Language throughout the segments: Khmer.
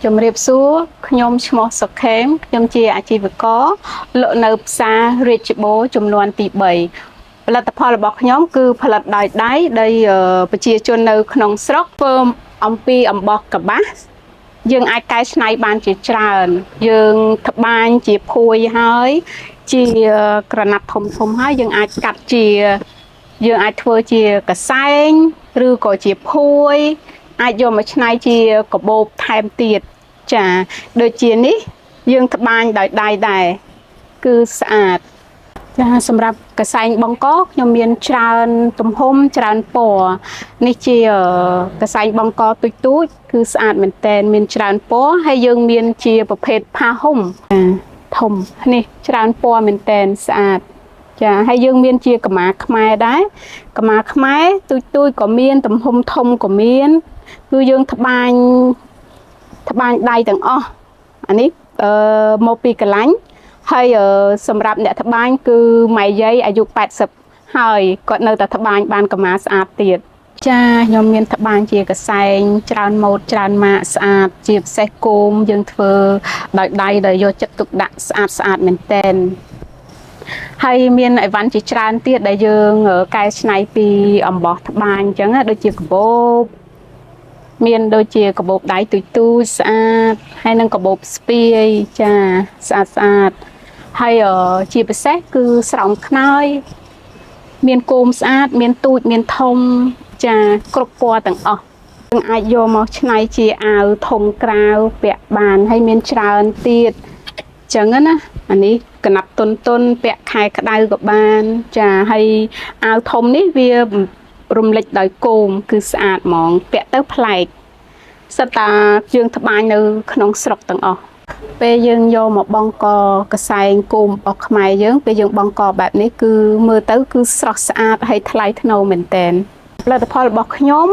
ជំរាបសួរខ្ញុំឈ្មោះសុខេមខ្ញុំជាអាជីវករលក់នៅផ្សាររាជបុរចំនួនទី3ផលិតផលរបស់ខ្ញុំគឺផលិតដោយដៃប្រជាជននៅក្នុងស្រុកធ្វើអំពីអំបោះកបាសយើងអាចកែច្នៃបានជាច្រើនយើងត្បាញជាភួយហើយជាក្រណាត់ធំហើយយើងអាចកាត់ជាយើងអាចធ្វើជាកសែងឬក៏ជាភួយអាចយកមកច្នៃជាកាបូបថែមទៀតចាដូចជានេះយើងត្បាញដោយដៃដែរគឺស្អាតចាសម្រាប់កសែងបង្កខ្ញុំមានច្រើនទំហំច្រើនពណ៌នេះជាកសែងបង្កទូចគឺស្អាតមែនតើមានច្រើនពណ៌ហើយយើងមានជាប្រភេទផាហុំធំនេះច្រើនពណ៌មែនតើស្អាតចាហើយយើងមានជាកម្មាខ្មែរដែរកម្មាខ្មែរទូចក៏មានទំហំធំក៏មានគឺយើងត្បាញដៃទាំងអស់អានេះមកពីកលាញ់ហើយសម្រាប់អ្នកត្បាញគឺម៉ែយាយអាយុ80ហើយគាត់នៅតែត្បាញបានកម្មាស្អាតទៀតចាខ្ញុំមានត្បាញជាកសែងច្រើនម៉ូតច្រើនម៉ាកស្អាតជាពិសេសគោមយើងធ្វើដោយដៃដោយយកចិត្តទុកដាក់ស្អាតមែនតើហើយមានអីវ៉ាន់ជាច្រើនទៀតដែលយើងកែច្នៃពីអំបោះត្បាញអញ្ចឹងដូចជាកាបូបមានដូចជាកាបូបដៃទូចស្អាតហើយនឹងកាបូបស្ពាយចាស្អាតហើយជាពិសេសគឺស្រោមខ្នើយមានគោមស្អាតមានទូចមានធំចាគ្រប់ពណ៌ទាំងអស់យើងអាចយកមកច្នៃជាអាវធំក្រៅពាក់បានហើយមានច្រើនទៀតអញ្ចឹងណាអានេះកណាប់តុនពាក់ខែក្តៅក៏បានចាហើយអាវធំនេះវារំលេចដោយគោមគឺស្អាតហ្មងពាក់ទៅប្លែកសិតតាយើងត្បាញនៅក្នុងស្រុកទាំងអស់ពេលយើងយកមកបង្កកសែងគោមរបស់ខ្មែរយើងពេលយើងបង្កបែបនេះគឺមើលទៅគឺស្រស់ស្អាតហើយថ្លៃថ្នូរមែនតើផលិតផលរបស់ខ្ញុំ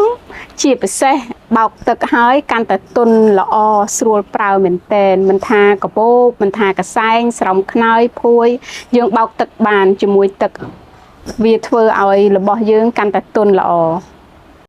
ជាពិសេសបោកទឹកហើយកាន់តែទន់ល្អស្រួលប្រើមែនតើមិនថាកាបូបមិនថាកសែងស្រោមខ្នើយភួយយើងបោកទឹកបានជាមួយទឹកវាធ្វើឲ្យរបស់យើងកាន់តែទន់ល្អ